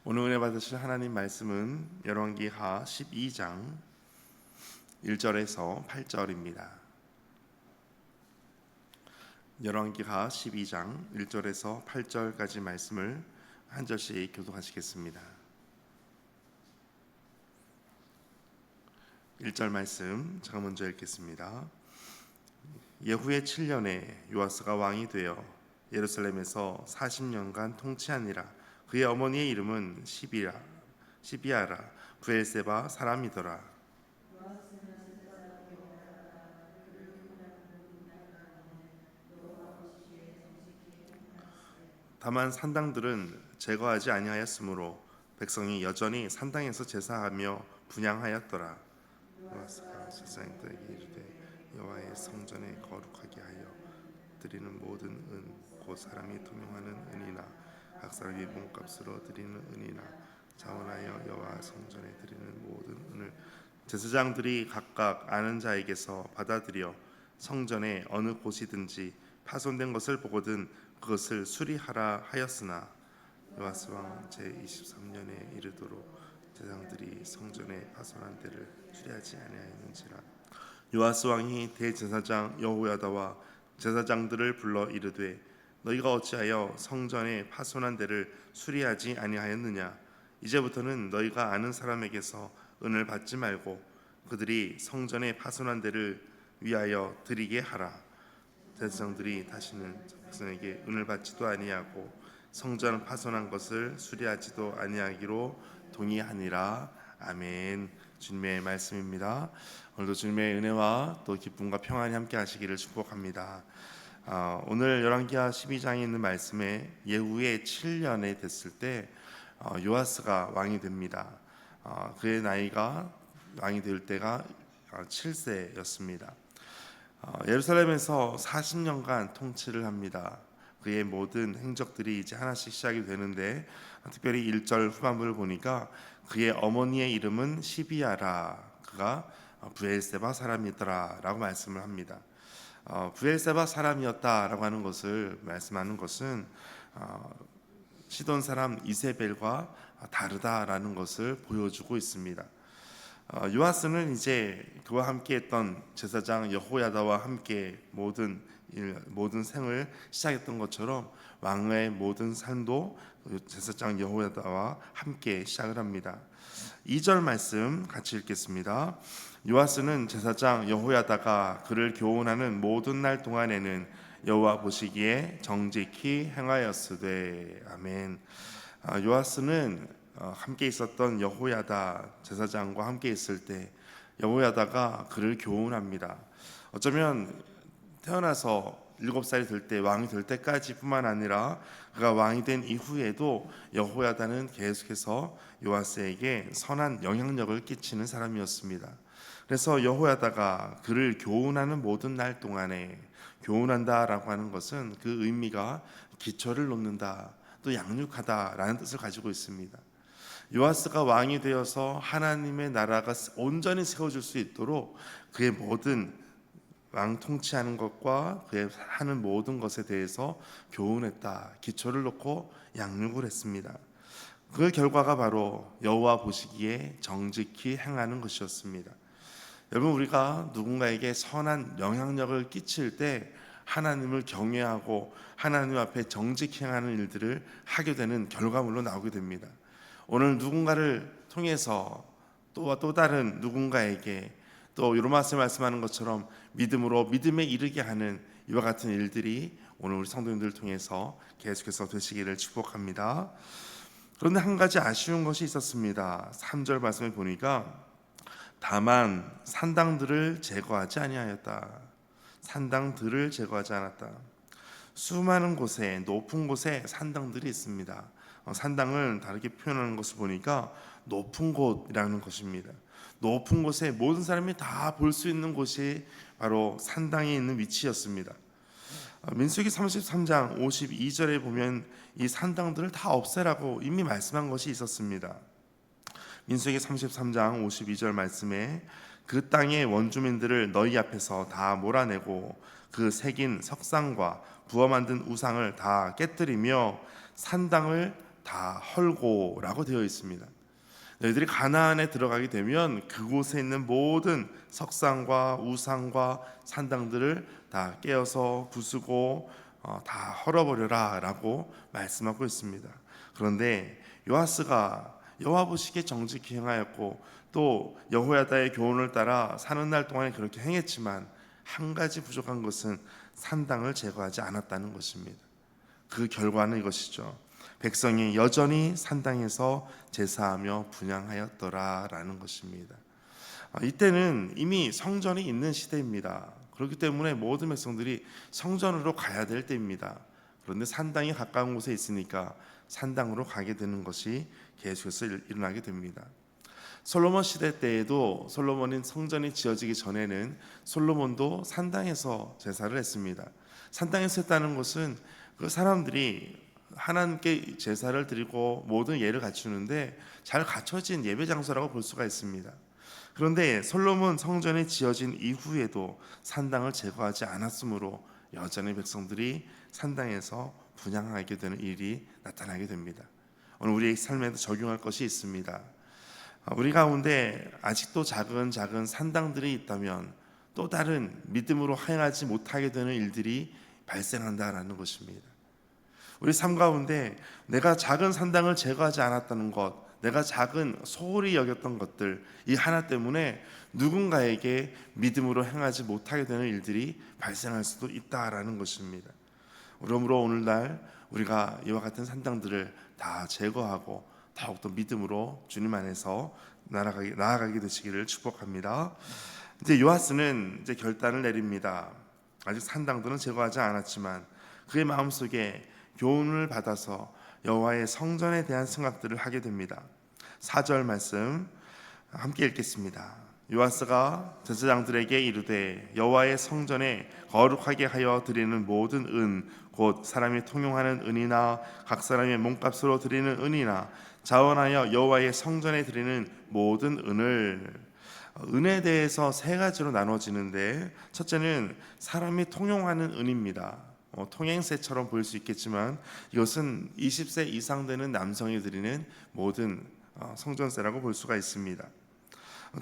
오늘 은혜 받으실 하나님 말씀은 열왕기하 12장 1절에서 8절입니다. 열왕기하 12장 1절에서 8절까지 말씀을 한 절씩 교독하시겠습니다. 1절 말씀 제가 먼저 읽겠습니다. 예후의 7년에 요아스가 왕이 되어 예루살렘에서 40년간 통치하니라. 그의 어머니의 이름은 시비아라 브엘세바 사람이더라. 다만 산당들은 제거하지 아니하였으므로 백성이 여전히 산당에서 제사하며 분향하였더라. 요아스가 제사장들에게 이르되 여호와의 성전에 거룩하게 하여 드리는 모든 은 곧 사람이 투명하는 은이나 각 사람이 몸값으로 드리는 은이나 자원하여 여호와 성전에 드리는 모든 은을 제사장들이 각각 아는 자에게서 받아들여 성전의 어느 곳이든지 파손된 것을 보거든 그것을 수리하라 하였으나 요아스 왕 제23년에 이르도록 제사장들이 성전의 파손한 데를 수리하지 아니하였는지라. 요아스 왕이 대제사장 여호야다와 제사장들을 불러 이르되 너희가 어찌하여 성전의 파손한 데를 수리하지 아니하였느냐. 이제부터는 너희가 아는 사람에게서 은을 받지 말고 그들이 성전의 파손한 데를 위하여 드리게 하라. 제사장들이 다시는 백성에게 은을 받지도 아니하고 성전 파손한 것을 수리하지도 아니하기로 동의하니라. 아멘. 주님의 말씀입니다. 오늘도 주님의 은혜와 또 기쁨과 평안이 함께 하시기를 축복합니다. 오늘 열왕기하 12장에 있는 말씀에 예후의 7년에 됐을 때 요아스가 왕이 됩니다. 그의 나이가 왕이 될 때가 7세였습니다. 예루살렘에서 40년간 통치를 합니다. 그의 모든 행적들이 이제 하나씩 시작이 되는데 특별히 1절 후반부를 보니까 그의 어머니의 이름은 시비아라. 그가 브엘세바 사람이더라 라고 말씀을 합니다. 브엘세바 사람이었다라고 하는 것을 말씀하는 것은 시돈 사람 이세벨과 다르다라는 것을 보여주고 있습니다. 요아스는 이제 그와 함께했던 제사장 여호야다와 함께 모든 생을 시작했던 것처럼 왕의 모든 삶도 제사장 여호야다와 함께 시작을 합니다. 2절 말씀 같이 읽겠습니다. 요아스는 제사장 여호야다가 그를 교훈하는 모든 날 동안에는 여호와 보시기에 정직히 행하였으되. 아멘. 요아스는 함께 있었던 여호야다 제사장과 함께 있을 때 여호야다가 그를 교훈합니다. 어쩌면 태어나서 7살이 될 때 왕이 될 때까지 뿐만 아니라 그가 왕이 된 이후에도 여호야다는 계속해서 요아스에게 선한 영향력을 끼치는 사람이었습니다. 그래서 여호야다가 그를 교훈하는 모든 날 동안에, 교훈한다라고 하는 것은 그 의미가 기초를 놓는다, 또 양육하다라는 뜻을 가지고 있습니다. 요아스가 왕이 되어서 하나님의 나라가 온전히 세워질 수 있도록 그의 모든 왕 통치하는 것과 그의 하는 모든 것에 대해서 교훈했다, 기초를 놓고 양육을 했습니다. 그 결과가 바로 여호와 보시기에 정직히 행하는 것이었습니다. 여러분, 우리가 누군가에게 선한 영향력을 끼칠 때 하나님을 경외하고 하나님 앞에 정직히 행하는 일들을 하게 되는 결과물로 나오게 됩니다. 오늘 누군가를 통해서 또 다른 누군가에게 또 로마서 말씀하는 것처럼 믿음으로 믿음에 이르게 하는 이와 같은 일들이 오늘 우리 성도님들을 통해서 계속해서 되시기를 축복합니다. 그런데 한 가지 아쉬운 것이 있었습니다. 3절 말씀을 보니까 다만 산당들을 제거하지 아니하였다. 산당들을 제거하지 않았다. 수많은 곳에, 높은 곳에 산당들이 있습니다. 산당을 다르게 표현하는 것을 보니까 높은 곳이라는 것입니다. 높은 곳에 모든 사람이 다 볼 수 있는 곳이 바로 산당에 있는 위치였습니다. 민수기 33장 52절에 보면 이 산당들을 다 없애라고 이미 말씀한 것이 있었습니다. 민수기 33장 52절 말씀에 그 땅의 원주민들을 너희 앞에서 다 몰아내고 그 새긴 석상과 부어 만든 우상을 다 깨뜨리며 산당을 다 헐고라고 되어 있습니다. 너희들이 가나안에 들어가게 되면 그곳에 있는 모든 석상과 우상과 산당들을 다 깨어서 부수고 다 헐어버려라 라고 말씀하고 있습니다. 그런데 요아스가 여호와 보시기에 정직히 행하였고 또 여호야다의 교훈을 따라 사는 날 동안에 그렇게 행했지만 한 가지 부족한 것은 산당을 제거하지 않았다는 것입니다. 그 결과는 이것이죠. 백성이 여전히 산당에서 제사하며 분향하였더라라는 것입니다. 이때는 이미 성전이 있는 시대입니다. 그렇기 때문에 모든 백성들이 성전으로 가야 될 때입니다. 그런데 산당이 가까운 곳에 있으니까 산당으로 가게 되는 것이 계속해서 일어나게 됩니다. 솔로몬 시대 때에도 솔로몬인 성전이 지어지기 전에는 솔로몬도 산당에서 제사를 했습니다. 산당에서 했다는 것은 그 사람들이 하나님께 제사를 드리고 모든 예를 갖추는데 잘 갖춰진 예배 장소라고 볼 수가 있습니다. 그런데 솔로몬 성전이 지어진 이후에도 산당을 제거하지 않았으므로 여전히 백성들이 산당에서 분향하게 되는 일이 나타나게 됩니다. 오늘 우리의 삶에도 적용할 것이 있습니다. 우리 가운데 아직도 작은 산당들이 있다면 또 다른 믿음으로 행하지 못하게 되는 일들이 발생한다라는 것입니다. 우리 삶 가운데 내가 작은 산당을 제거하지 않았다는 것, 내가 작은 소홀히 여겼던 것들, 이 하나 때문에 누군가에게 믿음으로 행하지 못하게 되는 일들이 발생할 수도 있다라는 것입니다. 그러므로 오늘날 우리가 이와 같은 산당들을 다 제거하고 더욱더 믿음으로 주님 안에서 나아가게 되시기를 축복합니다. 이제 요아스는 이제 결단을 내립니다. 아직 산당들은 제거하지 않았지만 그의 마음속에 교훈을 받아서 여호와의 성전에 대한 생각들을 하게 됩니다. 4절 말씀 함께 읽겠습니다. 요아스가 제사장들에게 이르되 여호와의 성전에 거룩하게 하여 드리는 모든 은 곧 사람이 통용하는 은이나 각 사람의 몸값으로 드리는 은이나 자원하여 여호와의 성전에 드리는 모든 은을, 은에 대해서 세 가지로 나눠지는데 첫째는 사람이 통용하는 은입니다. 통행세처럼 보일 수 있겠지만 이것은 20세 이상 되는 남성이 드리는 모든 성전세라고 볼 수가 있습니다.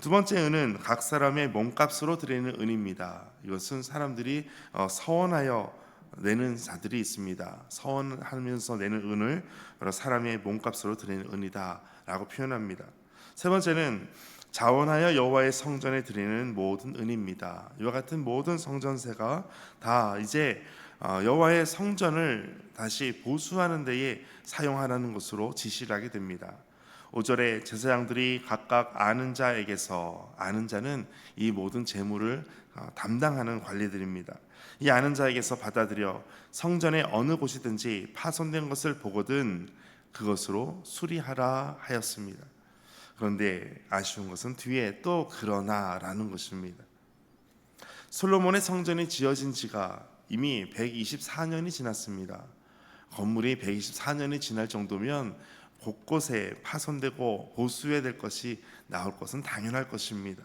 두 번째 은은 각 사람의 몸값으로 드리는 은입니다. 이것은 사람들이 서원하여 내는 자들이 있습니다. 서원하면서 내는 은을 사람의 몸값으로 드리는 은이다라고 표현합니다. 세 번째는 자원하여 여호와의 성전에 드리는 모든 은입니다. 이와 같은 모든 성전세가 다 이제 여호와의 성전을 다시 보수하는 데에 사용하라는 것으로 지시를 하게 됩니다. 5절에 제사장들이 각각 아는 자에게서, 아는 자는 이 모든 재물을 담당하는 관리들입니다. 이 아는 자에게서 받아들여 성전의 어느 곳이든지 파손된 것을 보거든 그것으로 수리하라 하였습니다. 그런데 아쉬운 것은 뒤에 또 그러나라는 것입니다. 솔로몬의 성전이 지어진 지가 이미 124년이 지났습니다. 건물이 124년이 지날 정도면 곳곳에 파손되고 보수해야 될 것이 나올 것은 당연할 것입니다.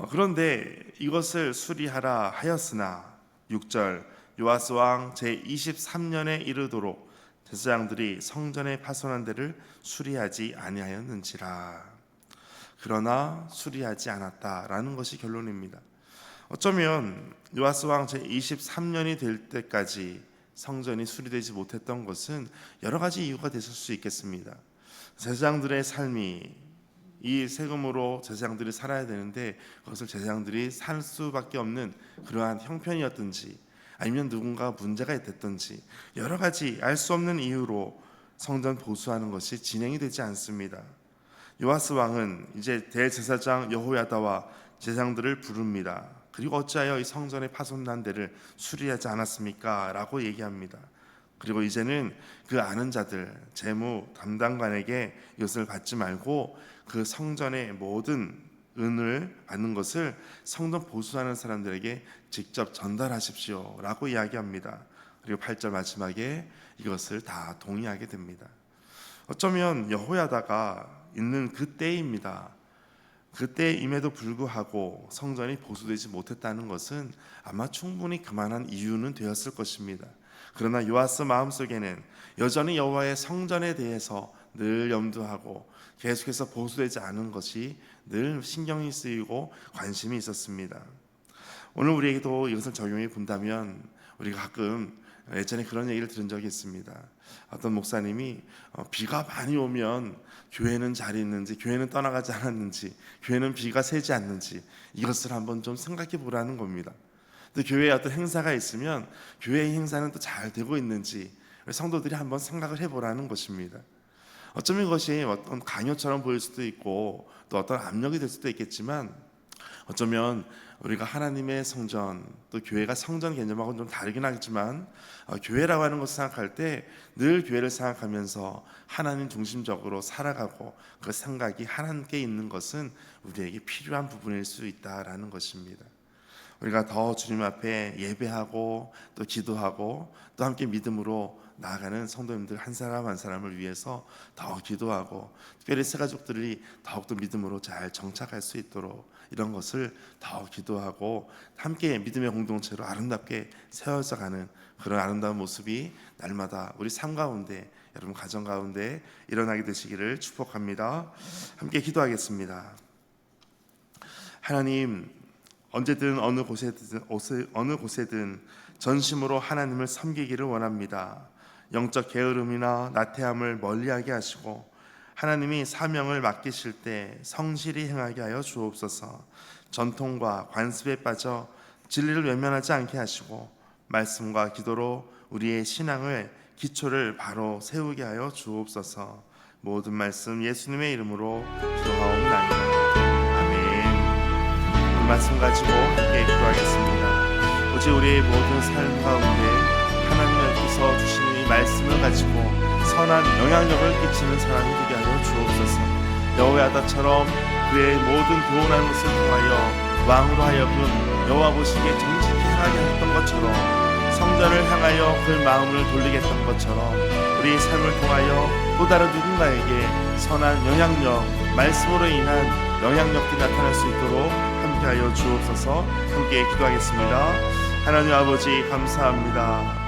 그런데 이것을 수리하라 하였으나 6절 요아스 왕 제23년에 이르도록 제사장들이 성전에 파손한 데를 수리하지 아니하였는지라. 그러나 수리하지 않았다라는 것이 결론입니다. 어쩌면 요아스 왕 제23년이 될 때까지 성전이 수리되지 못했던 것은 여러 가지 이유가 됐을 수 있겠습니다. 제사장들의 삶이 이 세금으로 제사장들이 살아야 되는데 그것을 제사장들이 살 수밖에 없는 그러한 형편이었든지 아니면 누군가 문제가 있었든지 여러 가지 알 수 없는 이유로 성전 보수하는 것이 진행이 되지 않습니다. 요아스 왕은 이제 대제사장 여호야다와 제사장들을 부릅니다. 그리고 어찌하여 이 성전의 파손난 데를 수리하지 않았습니까? 라고 얘기합니다. 그리고 이제는 그 아는 자들, 재무 담당관에게 이것을 받지 말고 그 성전의 모든 은을 받는 것을 성전 보수하는 사람들에게 직접 전달하십시오 라고 이야기합니다. 그리고 8절 마지막에 이것을 다 동의하게 됩니다. 어쩌면 여호야다가 있는 그때입니다. 그때임에도 불구하고 성전이 보수되지 못했다는 것은 아마 충분히 그만한 이유는 되었을 것입니다. 그러나 요아스 마음속에는 여전히 여호와의 성전에 대해서 늘 염두하고 계속해서 보수되지 않은 것이 늘 신경이 쓰이고 관심이 있었습니다. 오늘 우리에게도 이것을 적용해 본다면 우리가 가끔 예전에 그런 얘기를 들은 적이 있습니다. 어떤 목사님이 비가 많이 오면 교회는 잘 있는지, 교회는 떠나가지 않았는지, 교회는 비가 새지 않는지 이것을 한번 좀 생각해 보라는 겁니다. 또 교회에 어떤 행사가 있으면 교회의 행사는 또 잘 되고 있는지 성도들이 한번 생각을 해보라는 것입니다. 어쩌면 이것이 어떤 강요처럼 보일 수도 있고 또 어떤 압력이 될 수도 있겠지만 어쩌면 우리가 하나님의 성전, 또 교회가 성전 개념하고는 좀 다르긴 하겠지만 교회라고 하는 것을 생각할 때 늘 교회를 생각하면서 하나님 중심적으로 살아가고 그 생각이 하나님께 있는 것은 우리에게 필요한 부분일 수 있다라는 것입니다. 우리가 더 주님 앞에 예배하고 또 기도하고 또 함께 믿음으로 나아가는 성도님들 한 사람 한 사람을 위해서 더 기도하고 특별히 새 가족들이 더욱더 믿음으로 잘 정착할 수 있도록 이런 것을 더 기도하고 함께 믿음의 공동체로 아름답게 세워져 가는 그런 아름다운 모습이 날마다 우리 삶 가운데 여러분 가정 가운데 일어나게 되시기를 축복합니다. 함께 기도하겠습니다. 하나님, 언제든 어느 곳에든 전심으로 하나님을 섬기기를 원합니다. 영적 게으름이나 나태함을 멀리하게 하시고 하나님이 사명을 맡기실 때 성실히 행하게 하여 주옵소서. 전통과 관습에 빠져 진리를 외면하지 않게 하시고 말씀과 기도로 우리의 신앙을 기초를 바로 세우게 하여 주옵소서. 모든 말씀 예수님의 이름으로 기도하옵나이다. 아멘. 오늘 말씀 가지고 함께 기도하겠습니다. 오직 우리의 모든 삶 가운데 하나님께서 주시는 이 말씀을 가지고 선한 영향력을 끼치는 사람이 되게 하여 주옵소서. 여호야다처럼 그의 모든 교훈하는 것을 통하여 왕으로 하여금 여호와 보시기에 정직히 행하게 했던 것처럼 성전을 향하여 그 마음을 돌리게 했던 것처럼 우리의 삶을 통하여 또 다른 누군가에게 선한 영향력, 말씀으로 인한 영향력이 나타날 수 있도록 함께하여 주옵소서. 함께 기도하겠습니다. 하나님 아버지 감사합니다.